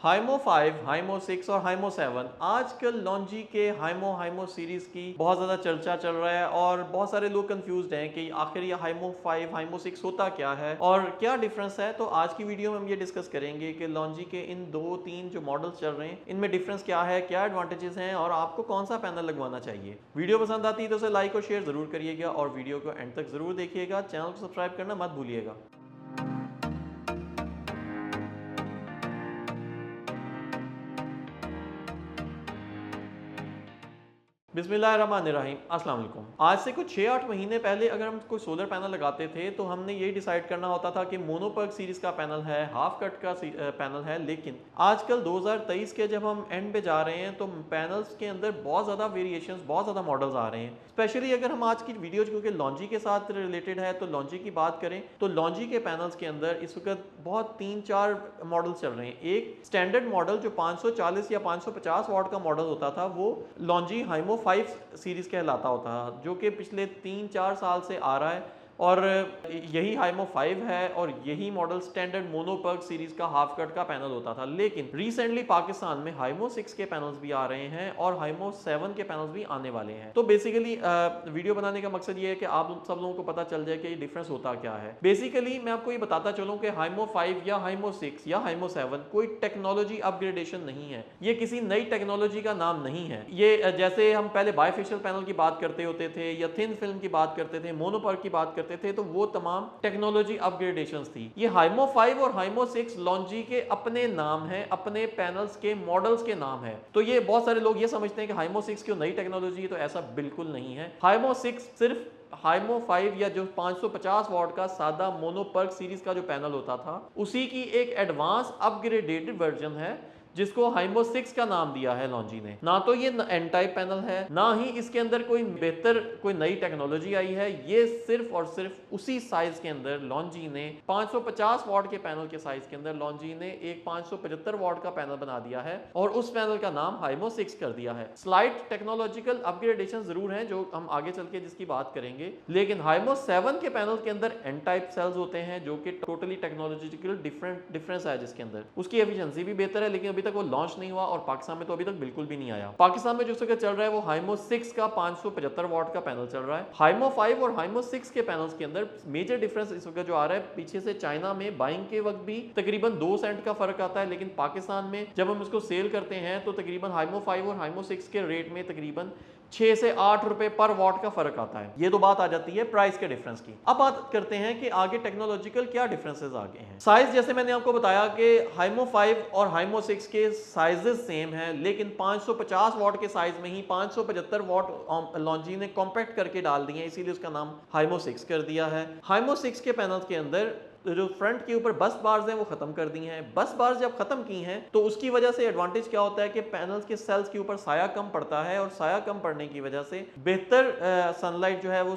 हाइमो 5, हाइमो 6 और हाइमो 7 आजकल लॉन्जी के हाइमो सीरीज की बहुत ज़्यादा चर्चा चल रहा है और बहुत सारे लोग कंफ्यूज्ड हैं कि आखिर ये हाइमो 5, हाइमो 6 होता क्या है और क्या डिफरेंस है। तो आज की वीडियो में हम ये डिस्कस करेंगे कि लॉन्जी के इन दो तीन जो मॉडल्स चल रहे हैं इनमें डिफरेंस क्या है, क्या एडवांटेजेस हैं और आपको कौन सा पैनल लगवाना चाहिए। वीडियो पसंद आती है तो उसे लाइक और शेयर जरूर करिएगा और वीडियो को एंड तक जरूर देखिएगा। चैनल को सब्सक्राइब करना मत भूलिएगा। बिस्मिल्लाहिर्रहमानिर्रहीम, अस्सलाम वालेकुम। आज से कुछ 6-8 महीने पहले अगर हम कोई सोलर पैनल लगाते थे तो हमने ये डिसाइड करना होता था कि मोनोपर्क सीरीज का पैनल है, हाफ कट का पैनल है। लेकिन आजकल 2023 के जब हम एंड पे जा रहे हैं तो पैनल्स के अंदर बहुत ज़्यादा वेरिएशंस, बहुत ज़्यादा मॉडल्स आ रहे हैं। स्पेशली अगर हम आज की वीडियो क्योंकि लॉन्जी के साथ रिलेटेड है तो लॉन्जी की बात करें तो लॉन्जी के पैनल्स के अंदर इस वक्त बहुत 3-4 मॉडल चल रहे हैं। एक स्टैंडर्ड मॉडल जो 540 या 550 वाट का मॉडल होता था वो लॉन्जी हाइमो 5 सीरीज कहलाता होता है, जो कि पिछले 3-4 साल से आ रहा है और यही हाइमो 5 है और यही मॉडल स्टैंडर्ड मोनोपर्क सीरीज का हाफ कट का पैनल होता था। लेकिन रिसेंटली पाकिस्तान में हाइमो 6 के पैनल्स भी आ रहे हैं और हाइमो 7 के पैनल्स भी आने वाले हैं। तो बेसिकली वीडियो बनाने का मकसद ये है कि आप सब लोगों को पता चल जाए कि डिफरेंस होता क्या है। बेसिकली मैं आपको ये बताता चलूं कि हाइमो 5 या हाइमो 6 या हाइमो 7 कोई टेक्नोलॉजी अपग्रेडेशन नहीं है, ये किसी नई टेक्नोलॉजी का नाम नहीं है। ये जैसे हम पहले बायफेशियल पैनल की बात करते होते थे या थिन फिल्म की बात करते थे, मोनोपर्क की बात करते थे, तो वो तमाम टेक्नोलॉजी अपग्रेडेशंस थी। ये हाइमो 5 और हाइमो 6 लॉन्जी के अपने नाम है, अपने पैनल्स के मॉडल्स के नाम है। तो ये बहुत सारे लोग ये समझते हैं कि हाइमो 6 क्यों नई टेक्नोलॉजी है, तो ऐसा बिल्कुल नहीं है। हाइमो 6 सिर्फ हाइमो 5 या जो 550 वाट का सादा मोनोपर्क सीरीज का जो पैनल होता था उसी की एक एडवांस अपग्रेडेड वर्जन है जिसको हाइमो 6 का नाम दिया है लॉन्जी ने। ना तो ये एन टाइप पैनल है, ना ही इसके अंदर कोई बेहतर कोई नई टेक्नोलॉजी आई है। ये सिर्फ और सिर्फ उसी साइज के अंदर लॉन्जी ने 550 वाट के पैनल के साइज के अंदर लॉन्जी ने एक 575 वाट का पैनल बना दिया है और उस पैनल का नाम हाइमो 6 कर दिया है। स्लाइट टेक्नोलॉजिकल अपग्रेडेशन जरूर हैं जो हम आगे चल के जिसकी बात करेंगे, लेकिन हाइमो 7 के पैनल के अंदर एन टाइप सेल्स होते हैं जो कि टोटली टेक्नोलॉजिकल डिफरेंस है जिसके अंदर उसकी एफिशिएंसी भी बेहतर है, लेकिन अभी तक वो लॉन्च नहीं हुआ और पाकिस्तान में तो अभी तक बिल्कुल भी नहीं आया। पाकिस्तान में जो जगह चल रहा है वो हाइमो 6 का 575 वाट का पैनल चल रहा है। हाइमो 5 और हाइमो 6 के पैनल्स के अंदर मेजर डिफरेंस इस वक्त जो आ रहा है, पीछे से चाइना में बाइंग के वक्त भी तकरीबन 2 सेंट का फर्क आता है, लेकिन पाकिस्तान में जब हम इसको सेल करते हैं तो तकरीबन हाइमो 5 और हाइमो 6 के रेट में तकरीबन 6 से 8 रुपए पर वाट का फर्क आता है। ये तो बात आ जाती है प्राइस के डिफरेंस की। अब बात करते हैं कि आगे टेक्नोलॉजिकल क्या डिफरेंसेस आगे हैं। साइज जैसे मैंने आपको बताया कि हाइमो 5 और हाइमो 6 के साइजेस सेम हैं, लेकिन 550 वाट के साइज में ही 575 वाट लॉन्जी ने कॉम्पैक्ट करके डाल दिए हैं, इसीलिए उसका नाम हाइमो 6 कर दिया है। हाइमो 6 के पैनल्स के अंदर जो फ्रंट के ऊपर बस बार्स हैं वो खत्म कर दी हैं। बस बार्स जब खत्म की हैं तो उसकी वजह से एडवांटेज क्या होता है कि पैनल्स के सेल्स के ऊपर साया कम पड़ता है और साया कम पड़ने की वजह से बेहतर सनलाइट जो है वो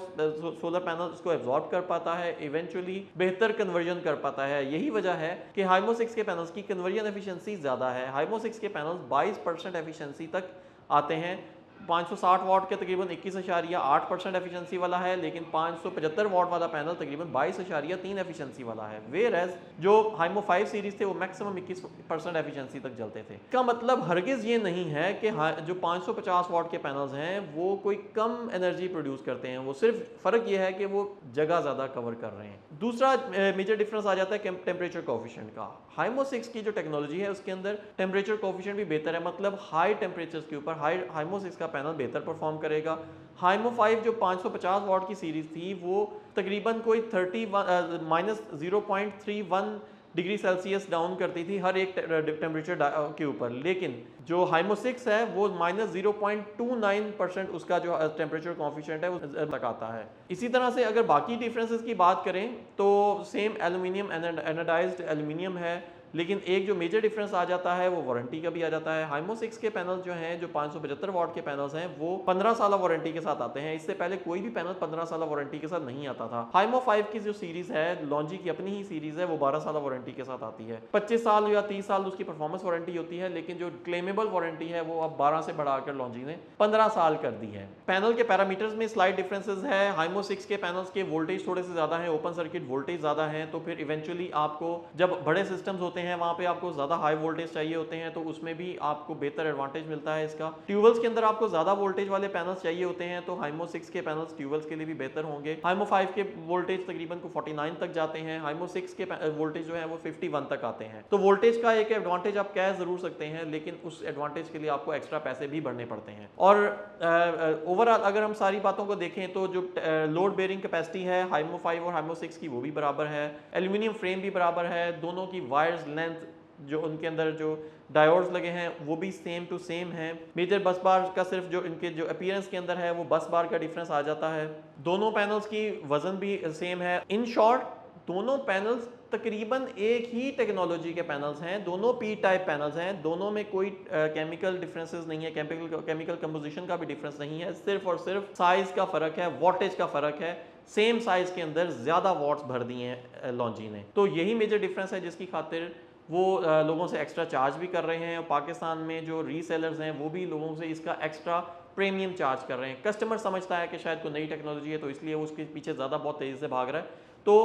सोलर पैनल उसको एब्जॉर्ब कर पाता है, इवेंचुअली बेहतर कन्वर्जन कर पाता है। यही वजह है कि हाइमो 6 के पैनल्स की कन्वर्जन एफिशिएंसी ज्यादा है। हाइमो 6 के पैनल्स 22% एफिशिएंसी तक आते हैं। 560 वाट के तकरीबन 21.8% एफिशिएंसी वाला है, लेकिन 575 वाट वाला पैनल तकरीबन 22.3 एफिशिएंसी वाला है। वेयर एज जो हाइमो 5 सीरीज थे वो मैक्सिमम 21% एफिशिएंसी तक जलते थे। इसका मतलब हरगिज ये नहीं है कि जो 550 वाट के पैनल्स हैं वो कोई कम एनर्जी प्रोड्यूस करते हैं, वो सिर्फ फर्क ये है कि वो जगह ज्यादा कवर कर रहे हैं। दूसरा मेजर डिफरेंस आ जाता है टेम्परेचर कोएफिशिएंट का। हाइमो 6 की जो टेक्नोलॉजी है उसके अंदर टेम्परेचर कोएफिशिएंट भी बेहतर है, मतलब हाई टेम्परेचर्स के ऊपर हाइमो 6 का पैनल बेहतर परफॉर्म करेगा। हाइमो 5 जो 550 वाट की सीरीज थी वो तकरीबन कोई -0.31 डिग्री सेल्सियस डाउन करती थी हर एक टेम्परेचर के ऊपर, लेकिन जो हाइमो 6 है वो -0.29% उसका जो टेम्परेचर कोएफिशिएंट है वो तक आता है। इसी तरह से अगर बाकी डिफरेंसेस की बात करें तो सेम एल्यूमिनियम एनोडाइज्ड एल्यूमिनियम है, लेकिन एक जो मेजर डिफरेंस आ जाता है वो वारंटी का भी आ जाता है। हाइमो 6 के पैनल जो हैं जो 575 वाट के पैनल्स हैं वो 15 साल वारंटी के साथ आते हैं। इससे पहले कोई भी पैनल 15 साल वारंटी के साथ नहीं आता था। हाइमो 5 की जो सीरीज है लॉन्जी की अपनी ही सीरीज है वो 12 साल वारंटी के साथ आती है। 25 साल या 30 साल उसकी परफॉर्मेंस वारंटी होती है, लेकिन जो क्लेमेबल वारंटी है वो अब 12 से बढ़ाकर लॉन्जी ने 15 साल कर दी है। पैनल के पैरामीटर्स में स्लाइट डिफरेंसेस है। हाइमो 6 के पैनल्स के वोल्टेज थोड़े से ज्यादा है, ओपन सर्किट वोल्टेज ज्यादा है, तो फिर इवेंचुअली आपको जब बड़े सिस्टम्स होते हैं वहाँ पे आपको ज़्यादा हाई वोल्टेज चाहिए होते हैं, तो उसमें भी आपको बेहतर एडवांटेज मिलता है इसका। ट्यूबवेल्स के अंदर आपको ज़्यादा वोल्टेज वाले पैनल्स चाहिए होते हैं, तो हाइमो 6 के पैनल्स ट्यूबवेल्स के लिए भी बेहतर होंगे। हाइमो 5 के वोल्टेज तकरीबन को 49 तक जाते हैं, हाइमो 6 के वोल्टेज जो है वो 51 तक आते हैं। तो वोल्टेज का एक एडवांटेज आप कह ज़रूर सकते हैं, लेकिन उस एडवांटेज के लिए आपको एक्स्ट्रा पैसे भी भरने पड़ते हैं। और ओवरऑल अगर हम सारी बातों को देखें तो जो लोड बेयरिंग कैपेसिटी है हाइमो 5 और हाइमो 6 की वो भी बराबर है, एल्यूमिनियम फ्रेम भी बराबर है, दोनों की वायर्स लेंथ जो उनके अंदर जो डायोड्स लगे हैं वो भी सेम टू सेम है। मेजर बस बार का सिर्फ जो इनके जो अपीयरेंस के अंदर है वो बस बार का डिफरेंस आ जाता है। दोनों पैनल्स की वजन भी सेम है। इन शॉर्ट दोनों पैनल्स तकरीबन एक ही टेक्नोलॉजी के पैनल्स हैं, दोनों पी टाइप पैनल्स हैं, दोनों में कोई केमिकल डिफरेंसेस नहीं है, केमिकल कंपोजिशन का भी डिफरेंस नहीं है, सिर्फ और सिर्फ साइज का फ़र्क है, वॉटेज का फ़र्क है। सेम साइज के अंदर ज़्यादा वॉट्स भर दिए हैं लॉन्जी ने। तो यही मेजर डिफरेंस है जिसकी खातिर वो लोगों से एक्स्ट्रा चार्ज भी कर रहे हैं, और पाकिस्तान में जो रीसेलर्स हैं वो भी लोगों से इसका एक्स्ट्रा प्रीमियम चार्ज कर रहे हैं। कस्टमर समझता है कि शायद कोई नई टेक्नोलॉजी है तो इसलिए वो उसके पीछे ज़्यादा बहुत तेज़ी से भाग रहा है। तो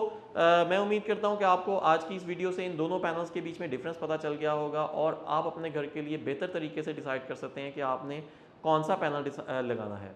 मैं उम्मीद करता हूँ कि आपको आज की इस वीडियो से इन दोनों पैनल्स के बीच में डिफरेंस पता चल गया होगा, और आप अपने घर के लिए बेहतर तरीके से डिसाइड कर सकते हैं कि आपने कौन सा पैनल लगाना है।